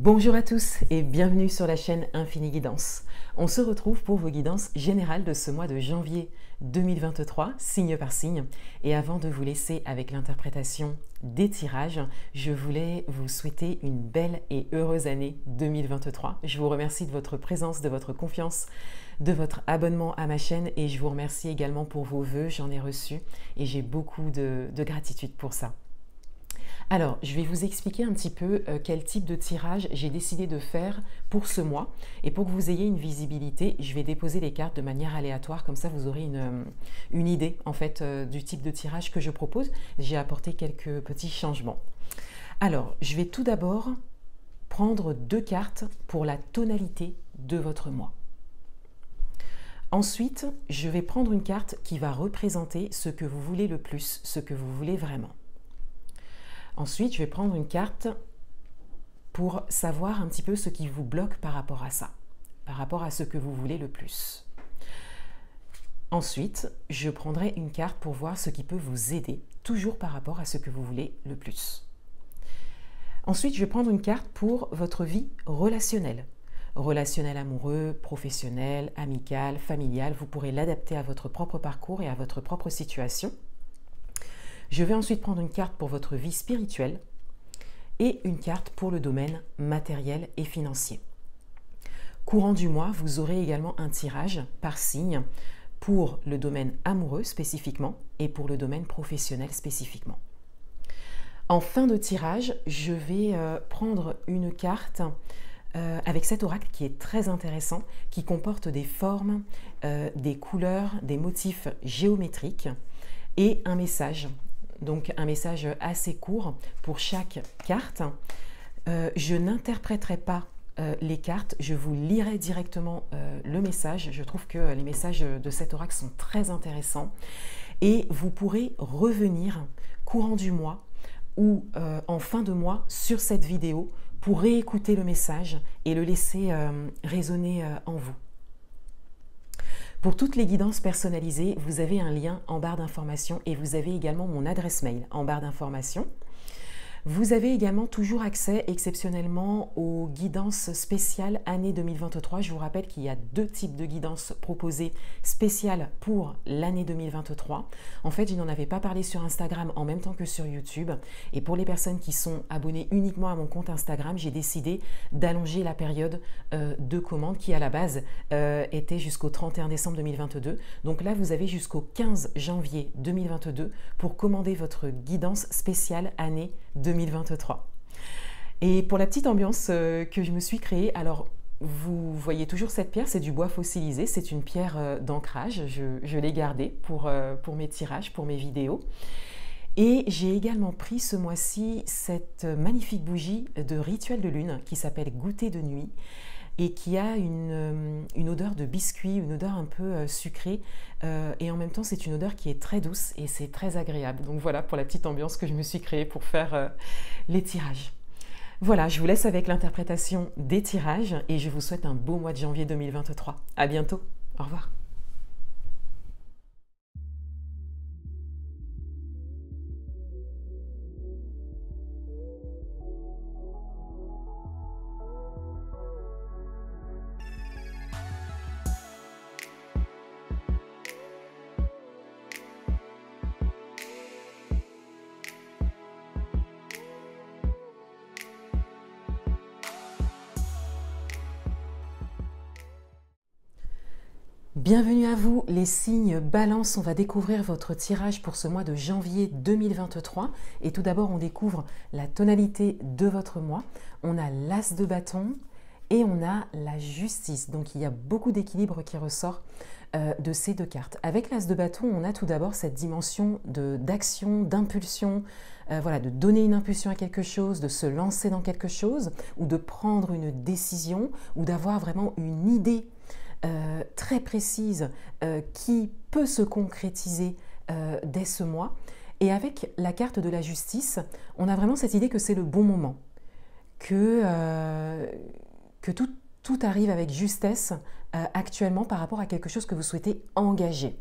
Bonjour à tous et bienvenue sur la chaîne Infini Guidance. On se retrouve pour vos guidances générales de ce mois de janvier 2023, signe par signe. Et avant de vous laisser avec l'interprétation des tirages, je voulais vous souhaiter une belle et heureuse année 2023. Je vous remercie de votre présence, de votre confiance, de votre abonnement à ma chaîne et je vous remercie également pour vos vœux. J'en ai reçu et j'ai beaucoup de gratitude pour ça. Alors, je vais vous expliquer un petit peu quel type de tirage j'ai décidé de faire pour ce mois. Et pour que vous ayez une visibilité, je vais déposer les cartes de manière aléatoire. Comme ça, vous aurez une idée en fait du type de tirage que je propose. J'ai apporté quelques petits changements. Alors, je vais tout d'abord prendre deux cartes pour la tonalité de votre mois. Ensuite, je vais prendre une carte qui va représenter ce que vous voulez le plus, ce que vous voulez vraiment. Ensuite, je vais prendre une carte pour savoir un petit peu ce qui vous bloque par rapport à ça, par rapport à ce que vous voulez le plus. Ensuite, je prendrai une carte pour voir ce qui peut vous aider, toujours par rapport à ce que vous voulez le plus. Ensuite, je vais prendre une carte pour votre vie relationnelle. Relationnel amoureux, professionnel, amical, familial. Vous pourrez l'adapter à votre propre parcours et à votre propre situation. Je vais ensuite prendre une carte pour votre vie spirituelle et une carte pour le domaine matériel et financier. Courant du mois, vous aurez également un tirage par signe pour le domaine amoureux spécifiquement et pour le domaine professionnel spécifiquement. En fin de tirage, je vais prendre une carte avec cet oracle qui est très intéressant, qui comporte des formes, des couleurs, des motifs géométriques et un message. Donc un message assez court pour chaque carte. Je n'interpréterai pas les cartes, je vous lirai directement le message. Je trouve que les messages de cet oracle sont très intéressants. Et vous pourrez revenir courant du mois ou en fin de mois sur cette vidéo pour réécouter le message et le laisser résonner en vous. Pour toutes les guidances personnalisées, vous avez un lien en barre d'informations et vous avez également mon adresse mail en barre d'informations. Vous avez également toujours accès exceptionnellement aux guidances spéciales année 2023. Je vous rappelle qu'il y a deux types de guidances proposées spéciales pour l'année 2023. En fait, je n'en avais pas parlé sur Instagram en même temps que sur YouTube. Et pour les personnes qui sont abonnées uniquement à mon compte Instagram, j'ai décidé d'allonger la période de commande qui à la base était jusqu'au 31 décembre 2022. Donc là, vous avez jusqu'au 15 janvier 2022 pour commander votre guidance spéciale année 2023. Et pour la petite ambiance que je me suis créée, alors vous voyez toujours cette pierre, c'est du bois fossilisé, c'est une pierre d'ancrage, je l'ai gardée pour mes tirages, pour mes vidéos. Et j'ai également pris ce mois-ci cette magnifique bougie de rituel de lune qui s'appelle Goûter de nuit et qui a une odeur de biscuit, une odeur un peu sucrée et en même temps c'est une odeur qui est très douce et c'est très agréable. Donc voilà pour la petite ambiance que je me suis créée pour faire les tirages. Voilà, je vous laisse avec l'interprétation des tirages et je vous souhaite un beau mois de janvier 2023. À bientôt, au revoir. Bienvenue à vous les signes Balance, on va découvrir votre tirage pour ce mois de janvier 2023 et tout d'abord on découvre la tonalité de votre mois. On a l'As de bâton et on a la justice, donc il y a beaucoup d'équilibre qui ressort de ces deux cartes. Avec l'As de bâton, on a tout d'abord cette dimension d'action, d'impulsion, voilà, de donner une impulsion à quelque chose, de se lancer dans quelque chose ou de prendre une décision ou d'avoir vraiment une idée très précise qui peut se concrétiser dès ce mois. Et avec la carte de la justice, on a vraiment cette idée que c'est le bon moment, que tout arrive avec justesse actuellement par rapport à quelque chose que vous souhaitez engager.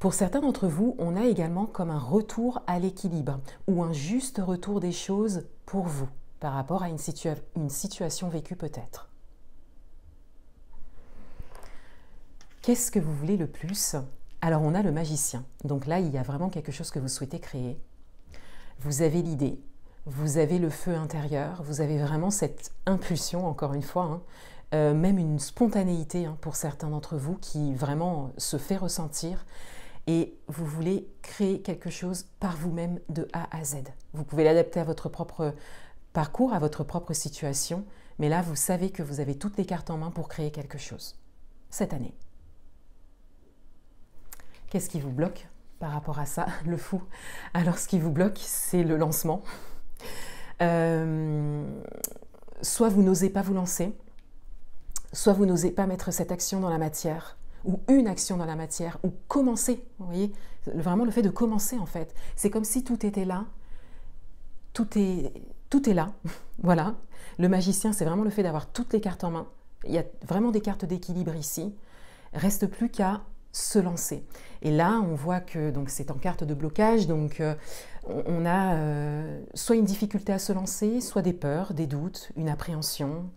Pour certains d'entre vous, on a également comme un retour à l'équilibre ou un juste retour des choses pour vous. par rapport à une situation vécue peut-être. Qu'est-ce que vous voulez le plus? Alors on a le magicien. Donc là, il y a vraiment quelque chose que vous souhaitez créer. Vous avez l'idée, vous avez le feu intérieur, vous avez vraiment cette impulsion, encore une fois, même une spontanéité pour certains d'entre vous qui vraiment se fait ressentir. Et vous voulez créer quelque chose par vous-même de A à Z. Vous pouvez l'adapter à votre propre parcours, à votre propre situation, mais là, vous savez que vous avez toutes les cartes en main pour créer quelque chose cette année. Qu'est-ce qui vous bloque par rapport à ça? Le fou. Alors, ce qui vous bloque, c'est le lancement. Soit vous n'osez pas vous lancer, soit vous n'osez pas mettre cette action dans la matière, ou une action dans la matière, ou commencer, vous voyez, vraiment le fait de commencer en fait. C'est comme si tout était là, tout est là, voilà. Le magicien, c'est vraiment le fait d'avoir toutes les cartes en main. Il y a vraiment des cartes d'équilibre ici. Reste plus qu'à se lancer. Et là, on voit que c'est en carte de blocage, donc on a soit une difficulté à se lancer, soit des peurs, des doutes, une appréhension.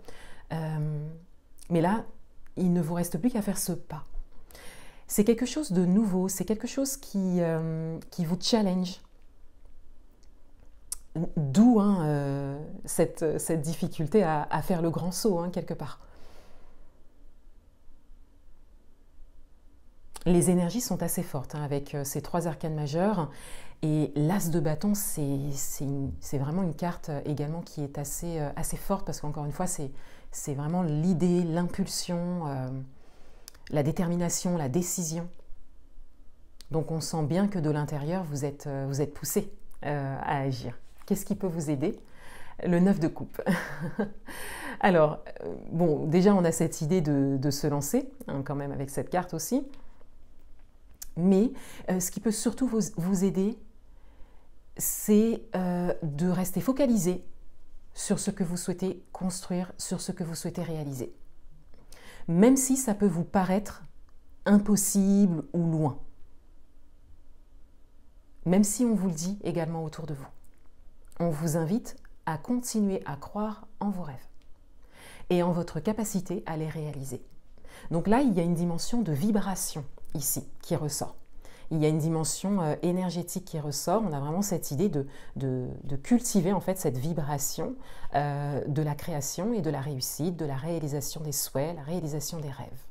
Mais là, il ne vous reste plus qu'à faire ce pas. C'est quelque chose de nouveau, c'est quelque chose qui vous challenge. D'où cette difficulté à faire le grand saut, quelque part. Les énergies sont assez fortes avec ces 3 arcanes majeures. Et l'As de bâton, c'est vraiment une carte également qui est assez forte parce qu'encore une fois, c'est vraiment l'idée, l'impulsion, la détermination, la décision. Donc on sent bien que de l'intérieur, vous êtes poussé à agir. Qu'est-ce qui peut vous aider? Le 9 de coupe. Alors, bon, déjà on a cette idée de se lancer, quand même avec cette carte aussi. Mais ce qui peut surtout vous aider, c'est de rester focalisé sur ce que vous souhaitez construire, sur ce que vous souhaitez réaliser. Même si ça peut vous paraître impossible ou loin. Même si on vous le dit également autour de vous. On vous invite à continuer à croire en vos rêves et en votre capacité à les réaliser. Donc là, il y a une dimension de vibration ici qui ressort. Il y a une dimension énergétique qui ressort. On a vraiment cette idée de cultiver en fait cette vibration de la création et de la réussite, de la réalisation des souhaits, la réalisation des rêves.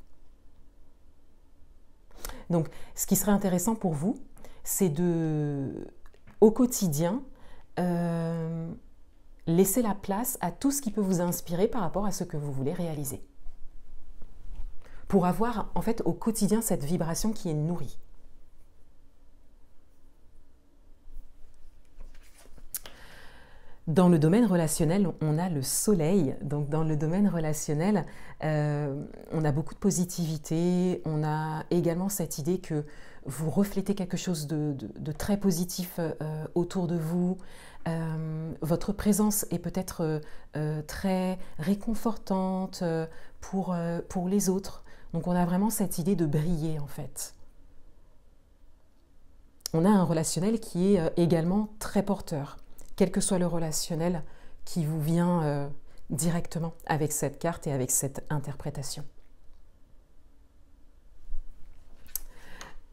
Donc, ce qui serait intéressant pour vous, c'est au quotidien, laisser la place à tout ce qui peut vous inspirer par rapport à ce que vous voulez réaliser. Pour avoir en fait au quotidien cette vibration qui est nourrie. Dans le domaine relationnel, on a le soleil. Donc dans le domaine relationnel, on a beaucoup de positivité. On a également cette idée que vous reflétez quelque chose de très positif autour de vous. Votre présence est peut-être très réconfortante pour les autres. Donc on a vraiment cette idée de briller en fait. On a un relationnel qui est également très porteur. Quel que soit le relationnel qui vous vient directement avec cette carte et avec cette interprétation.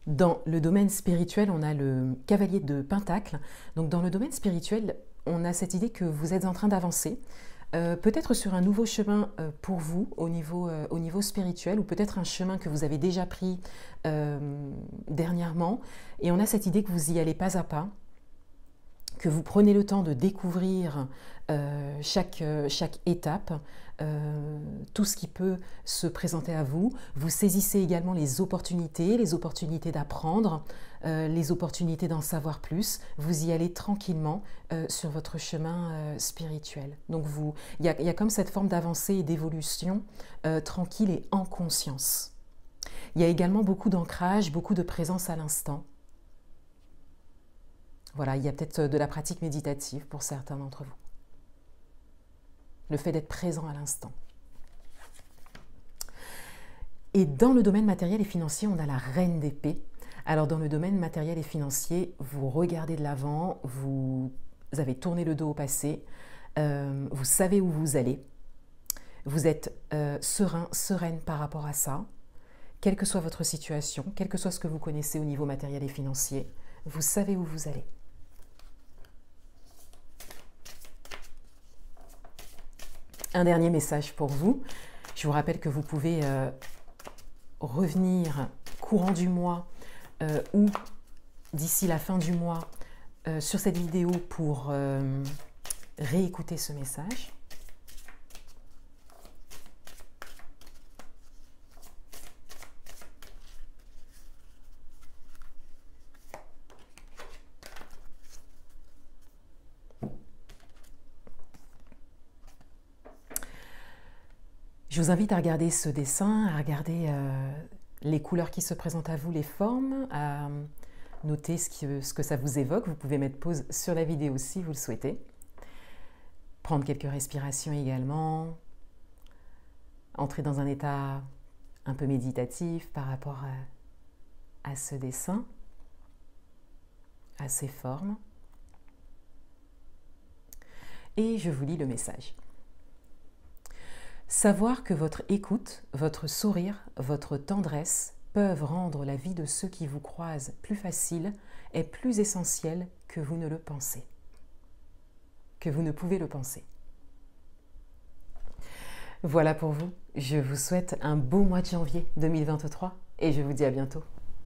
Dans le domaine spirituel, on a le cavalier de Pentacle. Donc dans le domaine spirituel, on a cette idée que vous êtes en train d'avancer, peut-être sur un nouveau chemin pour vous au niveau spirituel, ou peut-être un chemin que vous avez déjà pris dernièrement. Et on a cette idée que vous y allez pas à pas, que vous prenez le temps de découvrir chaque étape, tout ce qui peut se présenter à vous. Vous saisissez également les opportunités d'apprendre, les opportunités d'en savoir plus. Vous y allez tranquillement sur votre chemin spirituel. Donc il y a comme cette forme d'avancée et d'évolution tranquille et en conscience. Il y a également beaucoup d'ancrage, beaucoup de présence à l'instant. Voilà, il y a peut-être de la pratique méditative pour certains d'entre vous. Le fait d'être présent à l'instant. Et dans le domaine matériel et financier, on a la reine d'épée. Alors dans le domaine matériel et financier, vous regardez de l'avant, vous avez tourné le dos au passé, vous savez où vous allez, vous êtes serein, sereine par rapport à ça, quelle que soit votre situation, quel que soit ce que vous connaissez au niveau matériel et financier, vous savez où vous allez. Un dernier message pour vous. Je vous rappelle que vous pouvez revenir courant du mois ou d'ici la fin du mois sur cette vidéo pour réécouter ce message. Je vous invite à regarder ce dessin, à regarder les couleurs qui se présentent à vous, les formes, à noter ce que ça vous évoque. Vous pouvez mettre pause sur la vidéo si vous le souhaitez. Prendre quelques respirations également. Entrer dans un état un peu méditatif par rapport à ce dessin, à ces formes. Et je vous lis le message. Savoir que votre écoute, votre sourire, votre tendresse peuvent rendre la vie de ceux qui vous croisent plus facile est plus essentiel que vous ne le pensez, que vous ne pouvez le penser. Voilà pour vous. Je vous souhaite un beau mois de janvier 2023 et je vous dis à bientôt.